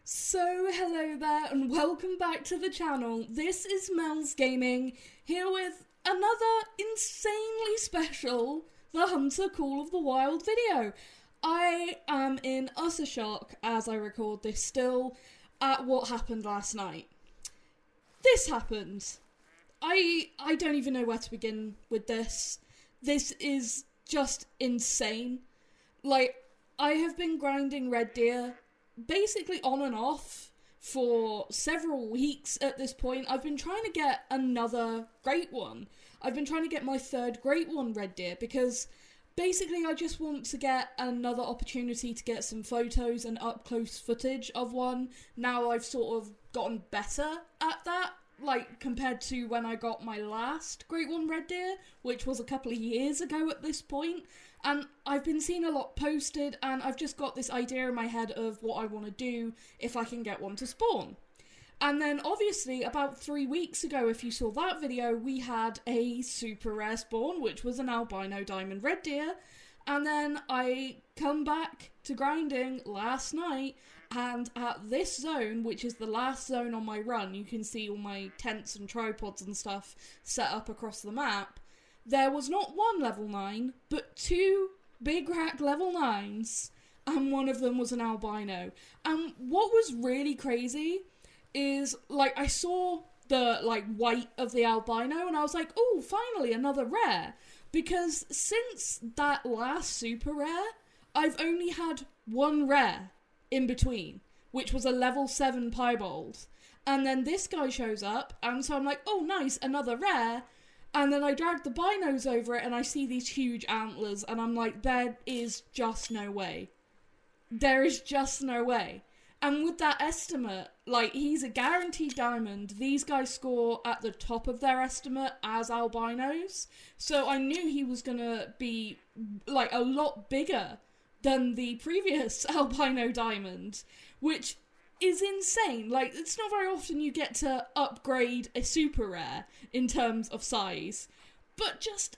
So hello there and welcome back to the channel. This is Mels Gaming, here with another insanely special The Hunter Call of the Wild video. I am in utter shock as I record this still at what happened last night. This happened. I don't even know where to begin with this. This is just insane. Like, I have been grinding red deer basically on and off for several weeks at this point. I've been trying to get another great one. I've been trying to get my third great one red deer because basically I just want to get another opportunity to get some photos and up close footage of one. Now I've sort of gotten better at that, like compared to when I got my last great one red deer, which was a couple of years ago at this point. And I've been seeing a lot posted, and I've just got this idea in my head of what I want to do if I can get one to spawn. And then obviously about 3 weeks ago, if you saw that video, we had a super rare spawn, which was an albino diamond red deer. And then I come back to grinding last night, and at this zone, which is the last zone on my run, you can see all my tents and tripods and stuff set up across the map. There was not one level 9, but 2 big rack level 9s, and one of them was an albino. And what was really crazy is, like, I saw the, white of the albino, and I was like, oh, finally, another rare. Because since that last super rare, I've only had one rare in between, which was a level 7 piebald. And then this guy shows up, and so I'm like, oh, nice, another rare. And then I drag the binos over it and I see these huge antlers and I'm like, there is just no way. There is just no way. And with that estimate, like, he's a guaranteed diamond. These guys score at the top of their estimate as albinos. So I knew he was gonna be, like, a lot bigger than the previous albino diamond, which is insane. Like, it's not very often you get to upgrade a super rare in terms of size, but just,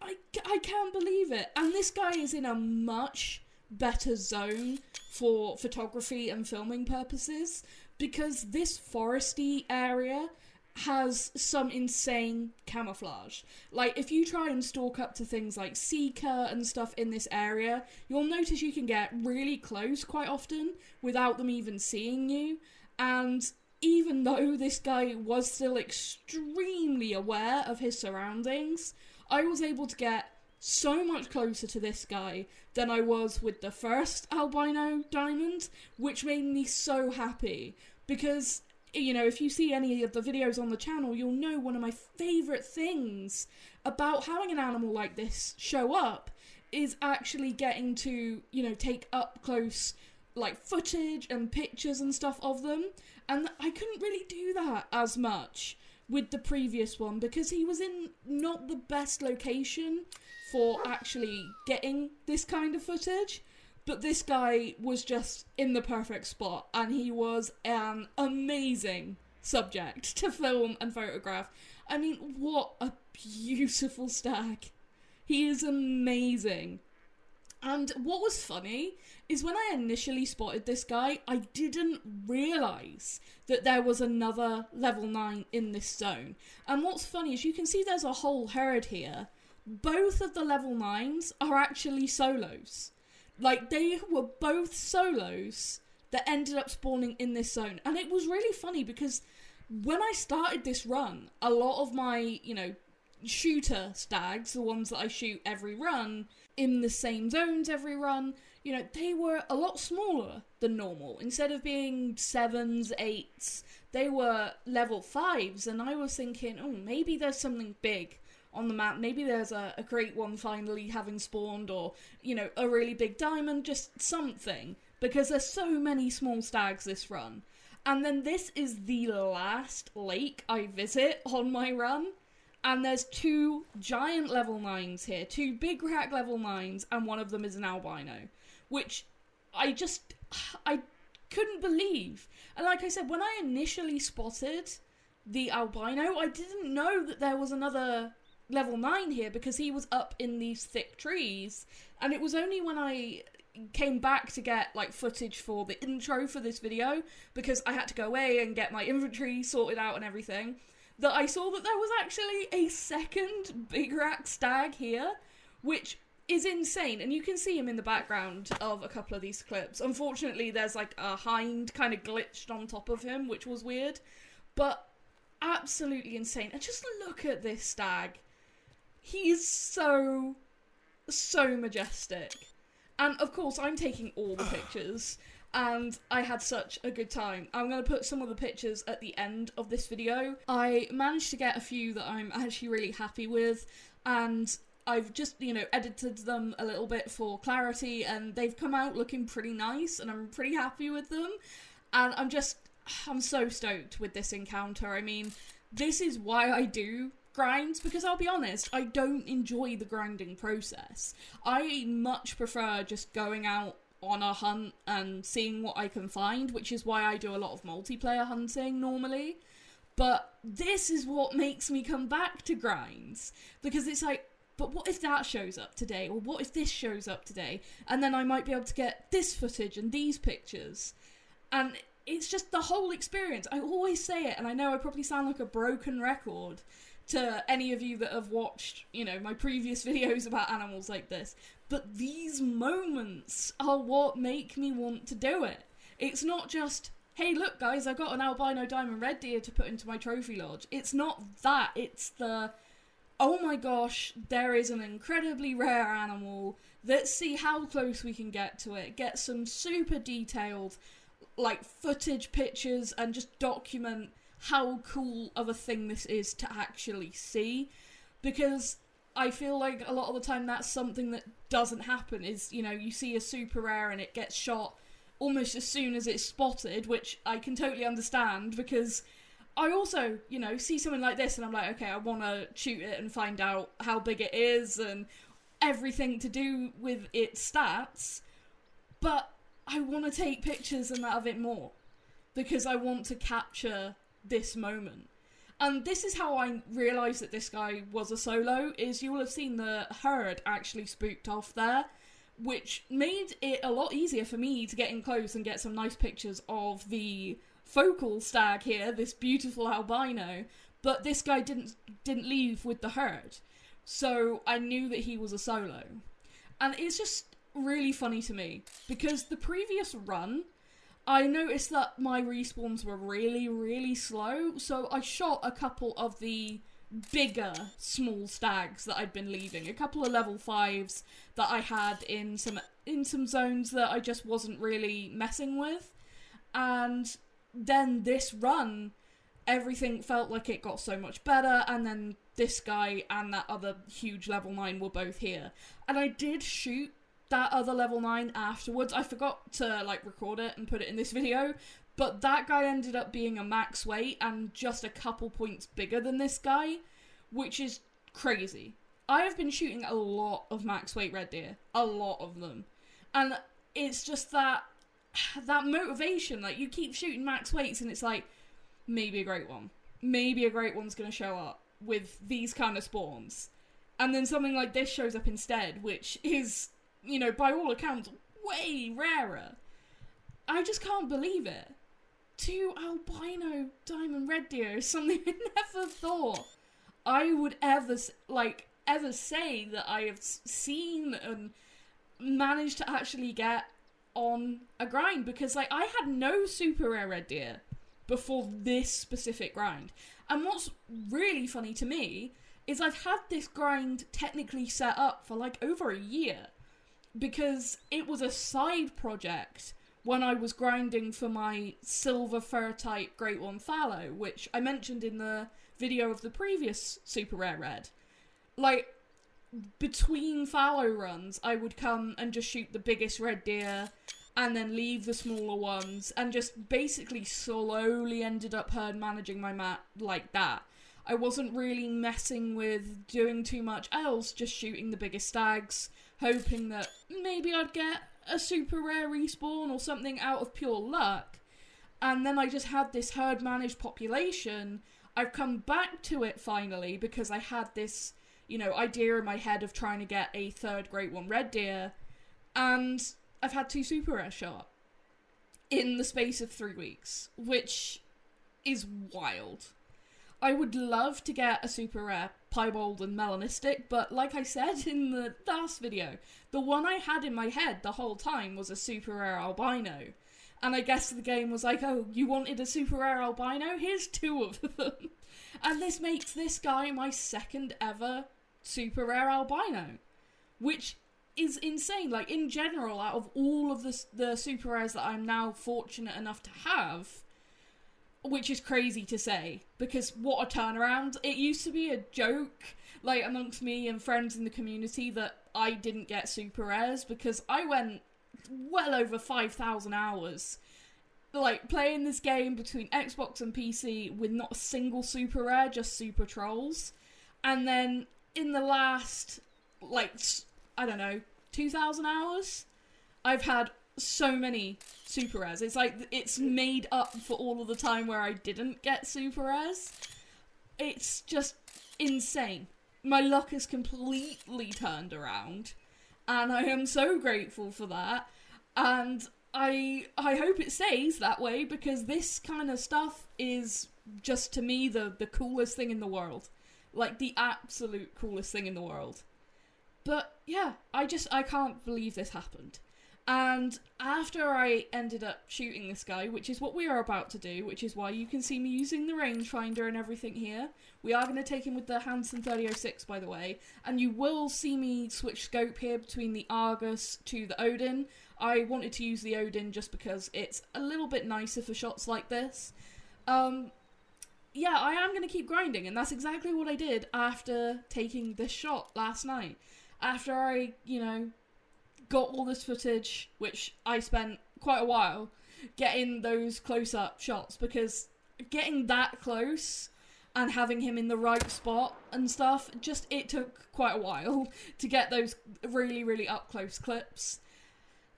I can't believe it. And this guy is in a much better zone for photography and filming purposes, because this foresty area has some insane camouflage. Like, if you try and stalk up to things like seeker and stuff in this area, you'll notice you can get really close quite often without them even seeing you. And even though this guy was still extremely aware of his surroundings, I was able to get so much closer to this guy than I was with the first albino diamond, which made me so happy. Because, you know, if you see any of the videos on the channel, you'll know one of my favourite things about having an animal like this show up is actually getting to, you know, take up close, like, footage and pictures and stuff of them. And I couldn't really do that as much with the previous one because he was in not the best location for actually getting this kind of footage. But this guy was just in the perfect spot, and he was an amazing subject to film and photograph. I mean, what a beautiful stag. He is amazing. And what was funny is when I initially spotted this guy, I didn't realise that there was another level 9 in this zone. And what's funny is you can see there's a whole herd here. Both of the level 9s are actually solos. Like, they were both solos that ended up spawning in this zone. And it was really funny because when I started this run, a lot of my, you know, shooter stags, the ones that I shoot every run, in the same zones every run, you know, they were a lot smaller than normal. Instead of being 7s, 8s, they were level 5s. And I was thinking, oh, maybe there's something big on the map. Maybe there's a great one finally having spawned, or, you know, a really big diamond, just something, because there's so many small stags this run. And then this is the last lake I visit on my run, and there's 2 giant level 9s here, 2 big rack level 9s, and one of them is an albino, which I couldn't believe. And like I said, when I initially spotted the albino, I didn't know that there was another level 9 here because he was up in these thick trees, and it was only when I came back to get like footage for the intro for this video, because I had to go away and get my inventory sorted out and everything, that I saw that there was actually a second big rack stag here, which is insane. And you can see him in the background of a couple of these clips. Unfortunately, there's like a hind kind of glitched on top of him, which was weird, but absolutely insane. And just look at this stag. He's so majestic. And of course, I'm taking all the pictures, and I had such a good time. I'm going to put some of the pictures at the end of this video. I managed to get a few that I'm actually really happy with, and I've just, edited them a little bit for clarity, and they've come out looking pretty nice, and I'm pretty happy with them. And I'm so stoked with this encounter. I mean, this is why I do grinds, because I'll be honest, I don't enjoy the grinding process. I much prefer just going out on a hunt and seeing what I can find, which is why I do a lot of multiplayer hunting normally. But this is what makes me come back to grinds, because it's like, but what if that shows up today? Or what if this shows up today? And then I might be able to get this footage and these pictures. And it's just the whole experience. I always say it, and I know I probably sound like a broken record to any of you that have watched, my previous videos about animals like this, but these moments are what make me want to do it. It's not just, hey look guys, I got an albino diamond red deer to put into my trophy lodge. It's not that, it's the, oh my gosh, there is an incredibly rare animal, let's see how close we can get to it, get some super detailed like footage, pictures, and just document how cool of a thing this is to actually see, because I feel like a lot of the time that's something that doesn't happen, is, you see a super rare and it gets shot almost as soon as it's spotted, which I can totally understand, because I also, see something like this and I'm like, okay, I want to shoot it and find out how big it is and everything to do with its stats, but I want to take pictures and that of it more, because I want to capture this moment. And this is how I realised that this guy was a solo, is you will have seen the herd actually spooked off there, which made it a lot easier for me to get in close and get some nice pictures of the focal stag here, this beautiful albino, but this guy didn't leave with the herd, so I knew that he was a solo. And it's just really funny to me, because the previous run, I noticed that my respawns were really, really slow, so I shot a couple of the bigger small stags that I'd been leaving, a couple of level 5s that I had in some zones that I just wasn't really messing with, and then this run, everything felt like it got so much better, and then this guy and that other huge level 9 were both here, and I did shoot that other level 9 afterwards. I forgot to record it and put it in this video, but that guy ended up being a max weight and just a couple points bigger than this guy, which is crazy. I have been shooting a lot of max weight red deer, a lot of them, and it's just that motivation, like you keep shooting max weights and it's like, maybe a great one's gonna show up with these kind of spawns, and then something like this shows up instead, which is, by all accounts, way rarer. I just can't believe it. 2 albino diamond red deer is something I never thought I would ever say that I have seen and managed to actually get on a grind, because I had no super rare red deer before this specific grind. And what's really funny to me is I've had this grind technically set up for over a year, because it was a side project when I was grinding for my silver fur type Great One fallow, which I mentioned in the video of the previous super rare red. Between fallow runs, I would come and just shoot the biggest red deer and then leave the smaller ones, and just basically slowly ended up herd managing my map like that. I wasn't really messing with doing too much else, just shooting the biggest stags, hoping that maybe I'd get a super rare respawn or something out of pure luck. And then I just had this herd managed population. I've come back to it finally, because I had this, idea in my head of trying to get a third Great One red deer, and I've had 2 super rares show up in the space of 3 weeks, which is wild. I would love to get a super rare piebald and melanistic, but like I said in the last video, the one I had in my head the whole time was a super rare albino. And I guess the game was like, oh, you wanted a super rare albino? Here's 2 of them. And this makes this guy my 2nd ever super rare albino, which is insane. Like, in general, out of all of the super rares that I'm now fortunate enough to have, which is crazy to say, because what a turnaround. It used to be a joke, like, amongst me and friends in the community that I didn't get super rares, because I went well over 5,000 hours, like, playing this game between Xbox and PC with not a single super rare, just super trolls. And then in the last, like, I don't know, 2,000 hours, I've had so many super rares. It's like, it's made up for all of the time where I didn't get super rares. It's just insane. My luck has completely turned around, and I am so grateful for that. And I hope it stays that way, because this kind of stuff is just, to me, the coolest thing in the world. Like, the absolute coolest thing in the world. But, yeah, I can't believe this happened. And after I ended up shooting this guy, which is what we are about to do, which is why you can see me using the rangefinder and everything here. We are going to take him with the Hansen 3006, by the way. And you will see me switch scope here between the Argus to the Odin. I wanted to use the Odin just because it's a little bit nicer for shots like this. Yeah, I am going to keep grinding, and that's exactly what I did after taking this shot last night. After I, got all this footage, which I spent quite a while getting those close-up shots, because getting that close and having him in the right spot and stuff, it took quite a while to get those really, really up-close clips.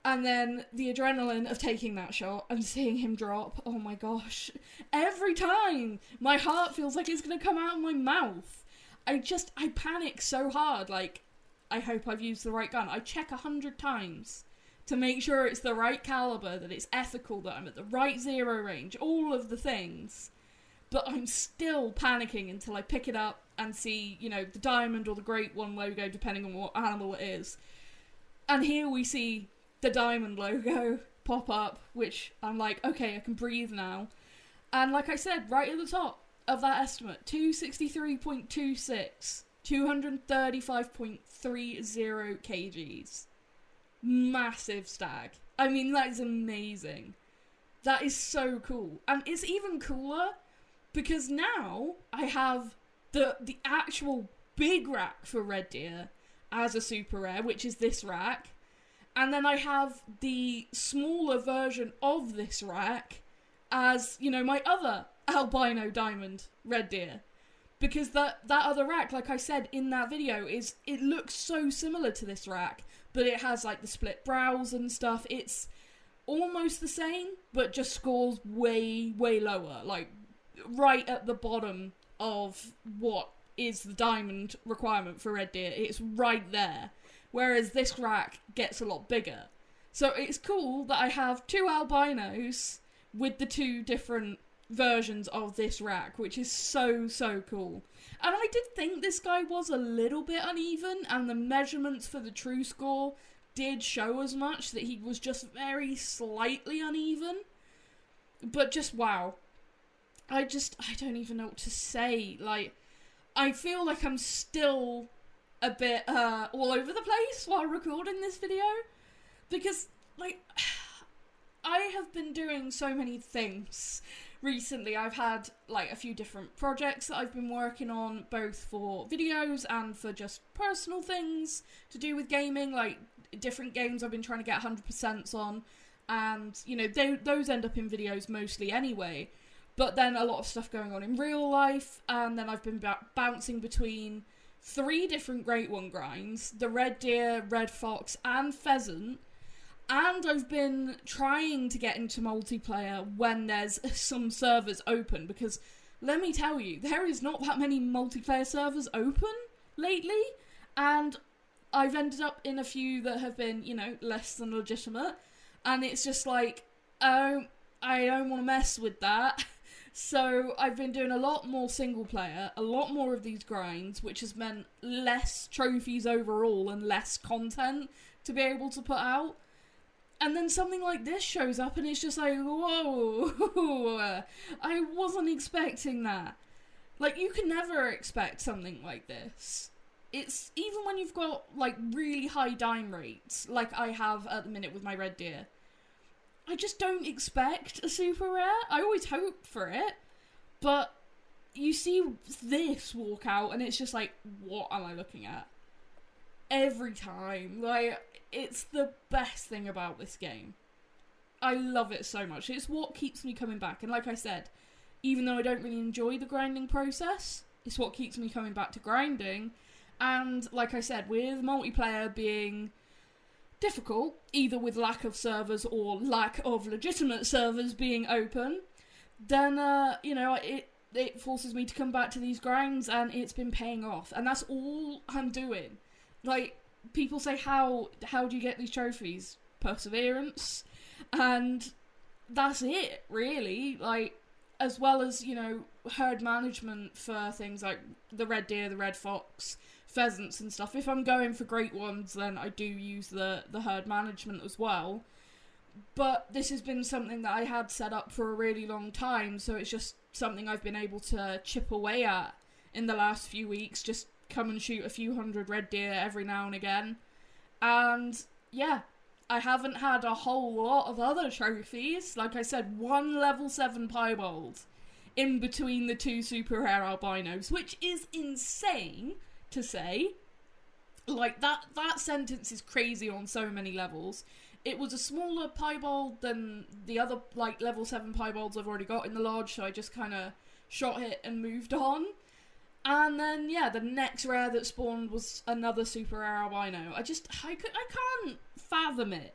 And then the adrenaline of taking that shot and seeing him drop, oh my gosh. Every time, my heart feels like it's going to come out of my mouth. I panic so hard, like, I hope I've used the right gun. I check 100 times to make sure it's the right caliber, that it's ethical, that I'm at the right zero range, all of the things. But I'm still panicking until I pick it up and see, the diamond or the Great One logo, depending on what animal it is. And here we see the diamond logo pop up, which I'm like, okay, I can breathe now. And like I said, right at the top of that estimate, 263.26, 235.30 kgs. Massive stag. I mean, that is amazing. That is so cool. And it's even cooler because now I have the actual big rack for red deer as a super rare, which is this rack. And then I have the smaller version of this rack as, my other albino diamond red deer. Because that other rack, like I said in that video, it looks so similar to this rack, but it has, like, the split brows and stuff. It's almost the same, but just scores way, way lower. Like, right at the bottom of what is the diamond requirement for red deer. It's right there. Whereas this rack gets a lot bigger. So it's cool that I have 2 albinos with the 2 different versions of this rack, which is so, so cool. And I did think this guy was a little bit uneven, and the measurements for the true score did show as much, that he was just very slightly uneven. But just, wow. I don't even know what to say. Like, I feel like I'm still a bit all over the place while recording this video, because, like, I have been doing so many things recently. I've had, like, a few different projects that I've been working on, both for videos and for just personal things to do with gaming, like different games I've been trying to get 100% on, and, those end up in videos mostly anyway. But then a lot of stuff going on in real life, and then I've been bouncing between 3 different Great One grinds, the red deer, red fox, and pheasant. And I've been trying to get into multiplayer when there's some servers open, because let me tell you, there is not that many multiplayer servers open lately, and I've ended up in a few that have been, you know, less than legitimate, and it's just like, oh, I don't want to mess with that. So I've been doing a lot more single player, a lot more of these grinds, which has meant less trophies overall and less content to be able to put out. And then something like this shows up and it's just like, whoa, I wasn't expecting that. Like, you can never expect something like this. It's, even when you've got, like, really high dime rates, like I have at the minute with my red deer, I just don't expect a super rare. I always hope for it, but you see this walk out and it's just like, what am I looking at? Every time. Like, it's the best thing about this game. I love it so much. It's what keeps me coming back. And like I said, even though I don't really enjoy the grinding process, it's what keeps me coming back to grinding. And like I said, with multiplayer being difficult, either with lack of servers or lack of legitimate servers being open, then, you know, it forces me to come back to these grinds, and it's been paying off. And that's all I'm doing. Like, people say, how do you get these trophies? Perseverance. And that's it, really. Like, as well as, you know, herd management for things like the red deer, the red fox, pheasants and stuff. If I'm going for great ones, then I do use the herd management as well. But this has been something that I had set up for a really long time, so it's just something I've been able to chip away at in the last few weeks. Just come and shoot a few hundred red deer every now and again. And yeah, I haven't had a whole lot of other trophies. Like I said, 1 level 7 piebald in between the 2 super rare albinos, which is insane to say. Like, that sentence is crazy on so many levels. It was a smaller piebald than the other, like, level 7 piebalds I've already got in the lodge, so I just kind of shot it and moved on. And then, yeah, the next rare that spawned was another super rare albino. I can't fathom it.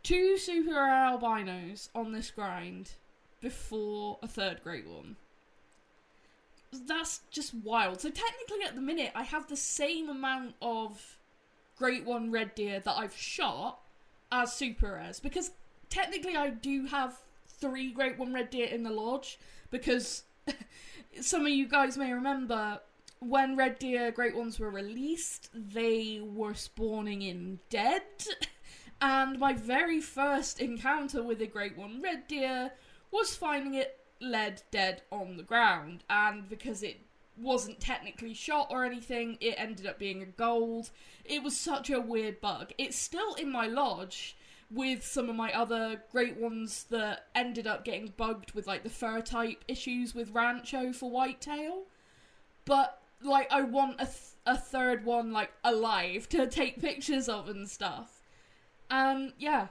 2 super rare albinos on this grind before a 3rd great one. That's just wild. So technically at the minute I have the same amount of Great One red deer that I've shot as super rares, because technically I do have 3 Great One red deer in the lodge, because some of you guys may remember when red deer Great Ones were released, they were spawning in dead, and my very first encounter with a Great One red deer was finding it led dead on the ground, and because it wasn't technically shot or anything, it ended up being a gold. It was such a weird bug. It's still in my lodge with some of my other great ones that ended up getting bugged with, like, the fur type issues with Rancho for whitetail, but, like, I want a 3rd one, like, alive to take pictures of and stuff. And yeah,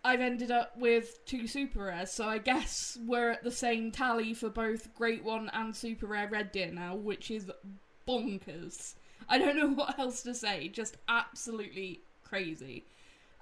I've ended up with 2 super rares, so I guess we're at the same tally for both Great One and super rare red deer now, which is bonkers. I don't know what else to say, just absolutely crazy.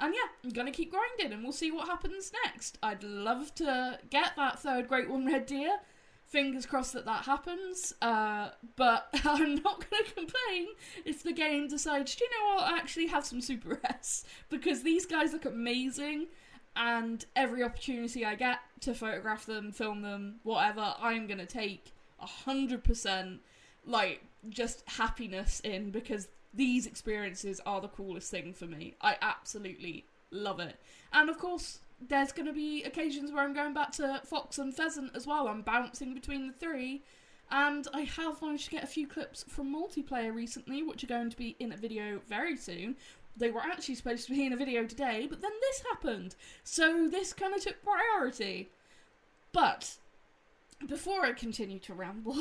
And yeah, I'm gonna keep grinding and we'll see what happens next. I'd love to get that 3rd Great One red deer. Fingers crossed that happens, but I'm not going to complain if the game decides, do you know what, I actually have some super rares, because these guys look amazing, and every opportunity I get to photograph them, film them, whatever, I'm going to take 100%, like, just happiness in, because these experiences are the coolest thing for me. I absolutely love it. And of course, there's going to be occasions where I'm going back to fox and pheasant as well. I'm bouncing between the 3, and I have managed to get a few clips from multiplayer recently, which are going to be in a video very soon. They were actually supposed to be in a video today, but then this happened, so this kind of took priority. But before I continue to ramble,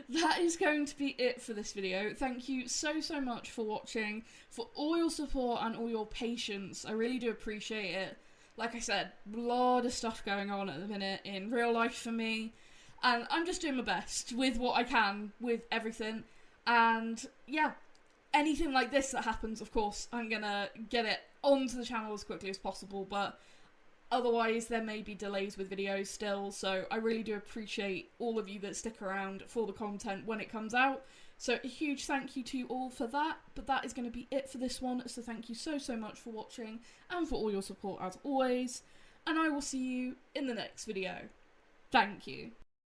that is going to be it for this video. Thank you so much for watching, for all your support and all your patience. I really do appreciate it. Like I said, a lot of stuff going on at the minute in real life for me, and I'm just doing my best with what I can with everything. And yeah, anything like this that happens, of course, I'm gonna get it onto the channel as quickly as possible, but otherwise there may be delays with videos still, so I really do appreciate all of you that stick around for the content when it comes out, So a huge thank you to you all for that, but that is going to be it for this one, so thank you so much for watching and for all your support as always, and I will see you in the next video. Thank you.